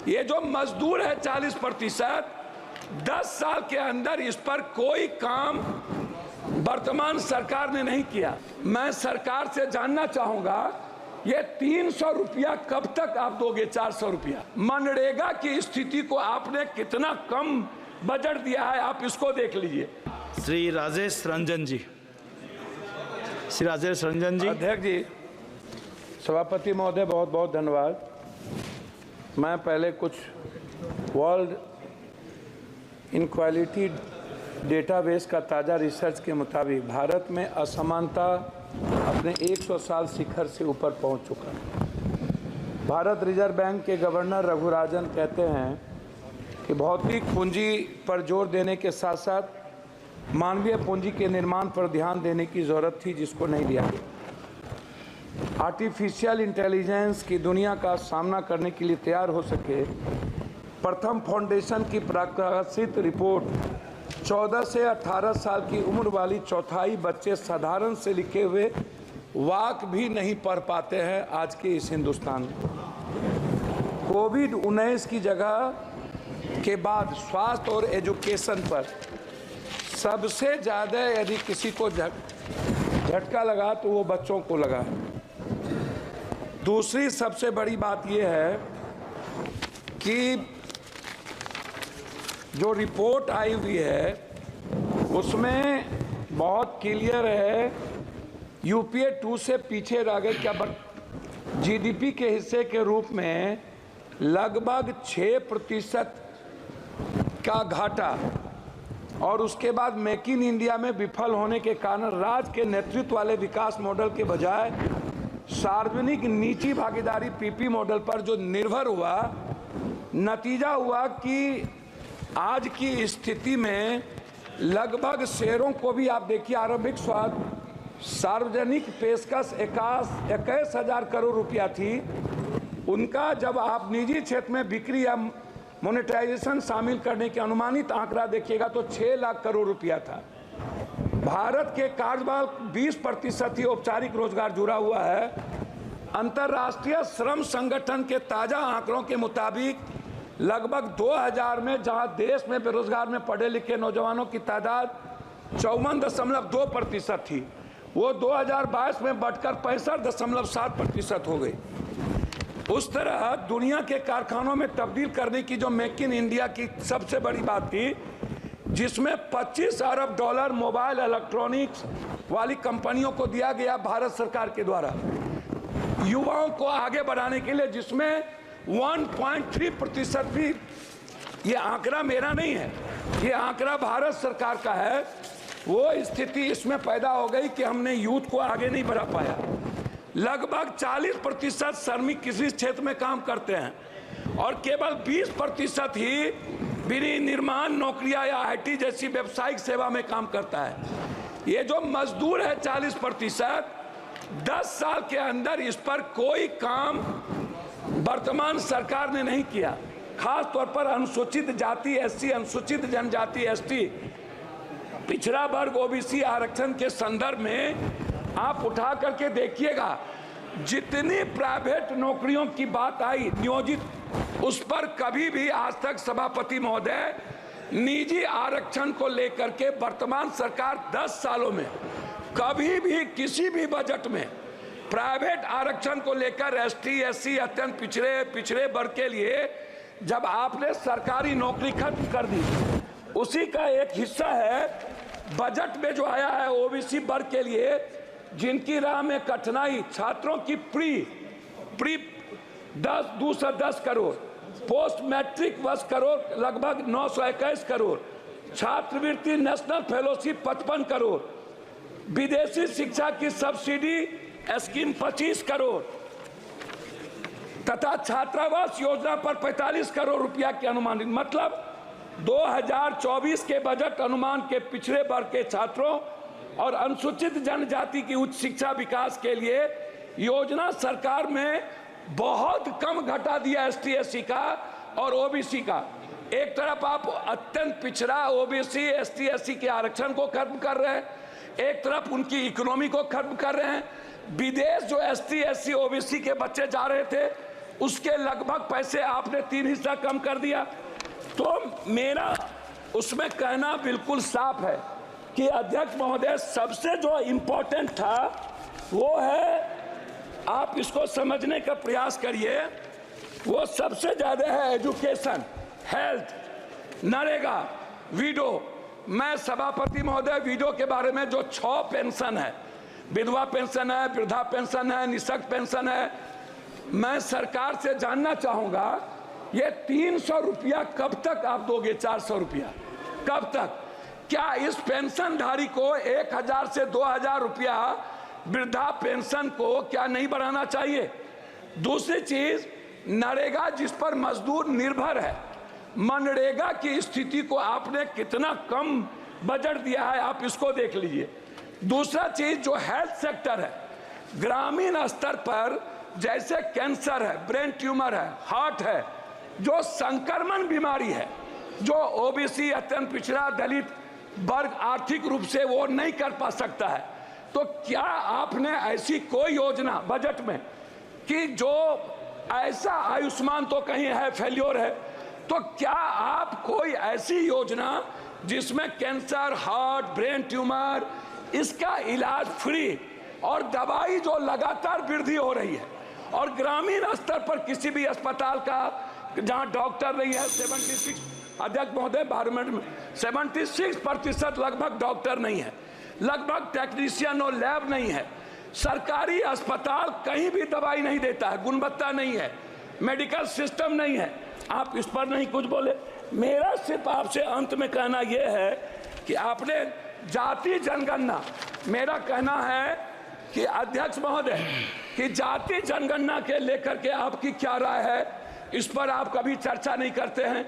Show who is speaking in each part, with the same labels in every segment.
Speaker 1: ये जो मजदूर है 40%, 10 साल के अंदर इस पर कोई काम वर्तमान सरकार ने नहीं किया। मैं सरकार से जानना चाहूंगा, ये 300 रुपया कब तक आप दोगे? 400 रुपया। मनरेगा की स्थिति को आपने कितना कम बजट दिया है, आप इसको देख लीजिए।
Speaker 2: श्री राजेश रंजन जी। श्री राजेश रंजन जी।
Speaker 1: अध्यक्ष जी, सभापति महोदय, बहुत बहुत धन्यवाद। मैं पहले कुछ वर्ल्ड इनक्वालिटी डेटाबेस का ताज़ा रिसर्च के मुताबिक भारत में असमानता अपने 100 साल शिखर से ऊपर पहुंच चुका है। भारत रिजर्व बैंक के गवर्नर रघुराजन कहते हैं कि भौतिक पूंजी पर जोर देने के साथ साथ मानवीय पूंजी के निर्माण पर ध्यान देने की ज़रूरत थी, जिसको नहीं दिया गया। आर्टिफिशियल इंटेलिजेंस की दुनिया का सामना करने के लिए तैयार हो सके, प्रथम फाउंडेशन की प्रकाशित रिपोर्ट 14 से 18 साल की उम्र वाली चौथाई बच्चे साधारण से लिखे हुए वाक भी नहीं पढ़ पाते हैं आज के इस हिंदुस्तान में। कोविड-19 की जगह के बाद स्वास्थ्य और एजुकेशन पर सबसे ज़्यादा यदि किसी को झटका लगा तो वो बच्चों को लगा है। दूसरी सबसे बड़ी बात ये है कि जो रिपोर्ट आई हुई है उसमें बहुत क्लियर है, यूपीए 2 से पीछे रह गए क्या? जीडीपी के हिस्से के रूप में लगभग 6% का घाटा, और उसके बाद मेक इन इंडिया में विफल होने के कारण राज्य के नेतृत्व वाले विकास मॉडल के बजाय सार्वजनिक निजी भागीदारी पीपी मॉडल पर जो निर्भर हुआ, नतीजा हुआ कि आज की स्थिति में लगभग शेयरों को भी आप देखिए, आरंभिक सार्वजनिक पेशकश 21,000 करोड़ रुपया थी, उनका जब आप निजी क्षेत्र में बिक्री या मोनेटाइजेशन शामिल करने के अनुमानित आंकड़ा देखिएगा तो 6 लाख करोड़ रुपया था। भारत के कार्यबल 20% ही औपचारिक रोजगार जुड़ा हुआ है। अंतर्राष्ट्रीय श्रम संगठन के ताजा आंकड़ों के मुताबिक लगभग 2000 में जहां देश में बेरोजगार में पढ़े लिखे नौजवानों की तादाद 54.2% थी, वो 2022 में बढ़कर 65.7% हो गई। उस तरह दुनिया के कारखानों में तब्दील करने की जो मेक इन इंडिया की सबसे बड़ी बात थी, जिसमें 25 अरब डॉलर मोबाइल इलेक्ट्रॉनिक्स वाली कंपनियों को दिया गया भारत सरकार के द्वारा युवाओं को आगे बढ़ाने के लिए, जिसमें 1.3% भी, ये आंकड़ा मेरा नहीं है, ये आंकड़ा भारत सरकार का है, वो स्थिति इसमें पैदा हो गई कि हमने यूथ को आगे नहीं बढ़ा पाया। लगभग 40% श्रमिक किसी क्षेत्र में काम करते हैं और केवल 20% ही विनिर्माण नौकरियां या आईटी जैसी व्यावसायिक सेवा में काम करता है। ये जो मजदूर है 40%, 10 साल के अंदर इस पर कोई काम वर्तमान सरकार ने नहीं किया। खास तौर पर अनुसूचित जाति एससी, अनुसूचित जनजाति एसटी, पिछड़ा वर्ग ओबीसी आरक्षण के संदर्भ में आप उठा करके देखिएगा, जितनी प्राइवेट नौकरियों की बात आई नियोजित, उस पर कभी भी आज तक सभापति महोदय निजी आरक्षण को लेकर के वर्तमान सरकार 10 सालों में कभी भी किसी भी बजट में प्राइवेट आरक्षण को लेकर एसटी एससी अत्यंत पिछड़े वर्ग के लिए जब आपने सरकारी नौकरी खत्म कर दी, उसी का एक हिस्सा है बजट में जो आया है ओबीसी वर्ग के लिए, जिनकी राह में कठिनाई, छात्रों की pre 210 crore, post matric 10 crore, लगभग 921 करोड़, छात्रवृत्ति नेशनल फेलोशिप 55 करोड़, विदेशी शिक्षा की सब्सिडी स्कीम 25 करोड़ तथा छात्रावास योजना पर 45 करोड़ रुपया के अनुमानित, मतलब 2024 के बजट अनुमान के पिछड़े वर्ग के छात्रों और अनुसूचित जनजाति की उच्च शिक्षा विकास के लिए योजना सरकार में बहुत कम घटा दिया एसटी एससी का और ओबीसी का। एक तरफ आप अत्यंत पिछड़ा ओबीसी एसटी एससी के आरक्षण को खत्म कर रहे हैं, एक तरफ उनकी इकोनॉमी को खत्म कर रहे हैं। विदेश जो एसटी एससी ओबीसी के बच्चे जा रहे थे उसके लगभग पैसे आपने 3 हिस्सा कम कर दिया। तो मेरा उसमें कहना बिल्कुल साफ है कि अध्यक्ष महोदय सबसे जो इम्पोर्टेंट था वो है, आप इसको समझने का प्रयास करिए, वो सबसे ज्यादा है एजुकेशन, हेल्थ, नरेगा, विडो। मैं सभापति महोदय विडो के बारे में जो 6 पेंशन है, विधवा पेंशन है, वृद्धा पेंशन है, निःशक्त पेंशन है, मैं सरकार से जानना चाहूंगा ये 300 रुपया कब तक आप दोगे? 400 रुपया कब तक? क्या इस पेंशनधारी को 1000 से 2000 रुपया वृद्धा पेंशन को क्या नहीं बढ़ाना चाहिए? दूसरी चीज, नरेगा जिस पर मजदूर निर्भर है, मनरेगा की स्थिति को आपने कितना कम बजट दिया है, आप इसको देख लीजिए। दूसरा चीज जो हेल्थ सेक्टर है, ग्रामीण स्तर पर जैसे कैंसर है, ब्रेन ट्यूमर है, हार्ट है, जो संक्रमण बीमारी है, जो ओबीसी, अत्यंत पिछड़ा, दलित वर्ग आर्थिक रूप से वो नहीं कर पा सकता है, तो क्या आपने ऐसी कोई योजना बजट में कि जो ऐसा, आयुष्मान तो कहीं है फेल्योर है, तो क्या आप कोई ऐसी योजना जिसमें कैंसर, हार्ट, ब्रेन ट्यूमर, इसका इलाज फ्री और दवाई जो लगातार वृद्धि हो रही है, और ग्रामीण स्तर पर किसी भी अस्पताल का जहां डॉक्टर नहीं है, 76 अध्यक्ष महोदय 12 मिनट में 76% लगभग डॉक्टर नहीं है, लगभग टेक्नीशियन और लैब नहीं है, सरकारी अस्पताल कहीं भी दवाई नहीं देता है, गुणवत्ता नहीं है, मेडिकल सिस्टम नहीं है, आप इस पर नहीं कुछ बोले। मेरा सिर्फ आपसे अंत में कहना यह है कि आपने जाति जनगणना, मेरा कहना है कि अध्यक्ष महोदय कि जाति जनगणना के लेकर के आपकी क्या राय है, इस पर आप कभी चर्चा नहीं करते हैं।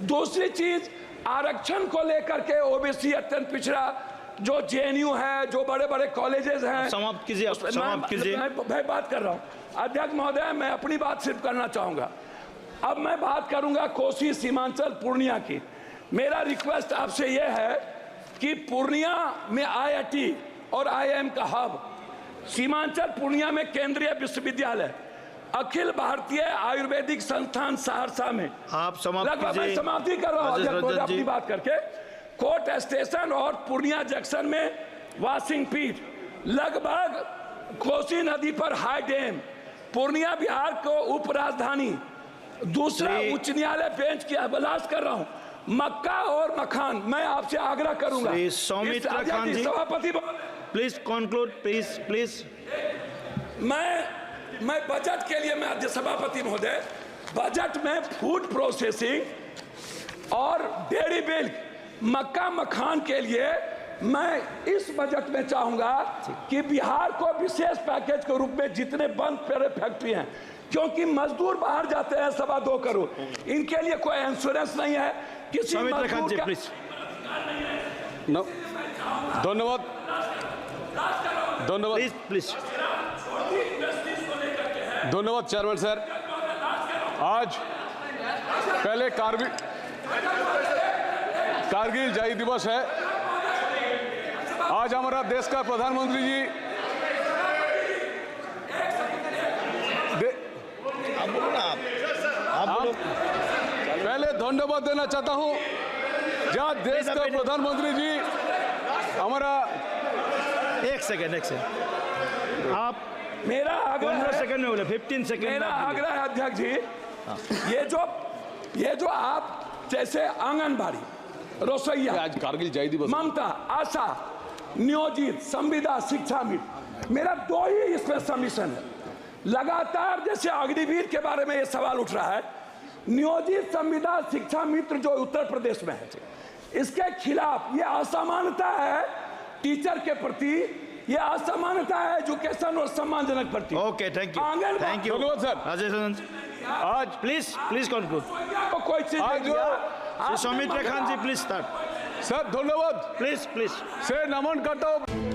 Speaker 1: दूसरी चीज, आरक्षण को लेकर के ओबीसी, अत्यंत पिछड़ा, जो जेएनयू है, जो बड़े बड़े कॉलेजेस हैं,
Speaker 2: समाप्त कीजिए, समाप्त कीजिए।
Speaker 1: मैं बात कर रहा हूं अध्यक्ष महोदय, मैं अपनी बात सिर्फ करना चाहूंगा। अब मैं बात करूंगा कोसी, सीमांचल, पूर्णिया की। मेरा रिक्वेस्ट आपसे यह है कि पूर्णिया में IIT और IIM का हब, सीमांचल पूर्णिया में केंद्रीय विश्वविद्यालय, अखिल भारतीय आयुर्वेदिक संस्थान सहरसा में,
Speaker 2: आप समाप्त कीजिए।
Speaker 1: मैं समाप्ति कर रहा हूं अपनी बात करके। कोर्ट स्टेशन और पूर्णिया जंक्शन में वाशिंग पीट, लगभग कोसी नदी पर हाई डैम, पूर्णिया बिहार को उप राजधानी, दूसरा उच्च न्यायालय बेंच की अभिलाष कर रहा हूं, मक्का और मखान। मैं आपसे आग्रह करूंगा
Speaker 2: सौमित्र खान जी,
Speaker 1: सभापति
Speaker 2: प्लीज कंक्लूड, प्लीज।
Speaker 1: मैं बजट के लिए, मैं सभापति महोदय, बजट में फूड प्रोसेसिंग और डेयरी मिल्क, मक्का मखान के लिए मैं इस बजट में चाहूंगा कि बिहार को विशेष पैकेज के रूप में जितने बंद पड़े फैक्ट्री हैं, क्योंकि मजदूर बाहर जाते हैं 2.25 करोड़, इनके लिए कोई इंश्योरेंस नहीं है, किसी मजदूर का।
Speaker 3: धन्यवाद,
Speaker 2: प्लीज।
Speaker 3: धन्यवाद चेयरमैन सर। आज पहले कारगिल जय दिवस है। आज हमारा देश का प्रधानमंत्री जी पहले धन्यवाद देना चाहता हूं, जहां देश का प्रधानमंत्री जी हमारा।
Speaker 2: एक सेकंड आप
Speaker 1: मेरा आग्रह
Speaker 2: 15 सेकंड में बोले, 15 सेकंड।
Speaker 1: मेरा आग्रह है अध्यक्ष जी, ये जो आप जैसे आंगनबाड़ी, रसोईया,
Speaker 3: आज कारगिल जय दिवस,
Speaker 1: ममता, आशा, नियोजित, संविदा, शिक्षा मित्र, मेरा 2 ही इसमें सबमिशन है। लगातार जैसे अग्निवीर के बारे में ये सवाल उठ रहा है, नियोजित, संविदा, शिक्षा मित्र जो उत्तर प्रदेश में है, इसके खिलाफ ये असमानता है टीचर के प्रति, ये असमानता है एजुकेशन और सम्मानजनक प्रति।
Speaker 2: Okay, thank you.
Speaker 3: धन्यवाद सर।
Speaker 2: आज प्लीज कंक्लूड।
Speaker 1: कोई चीज
Speaker 3: आज
Speaker 2: सौमित्र खान जी प्लीज स्टार्ट।
Speaker 3: सर धन्यवाद,
Speaker 2: प्लीज
Speaker 3: से नमन करता हूँ।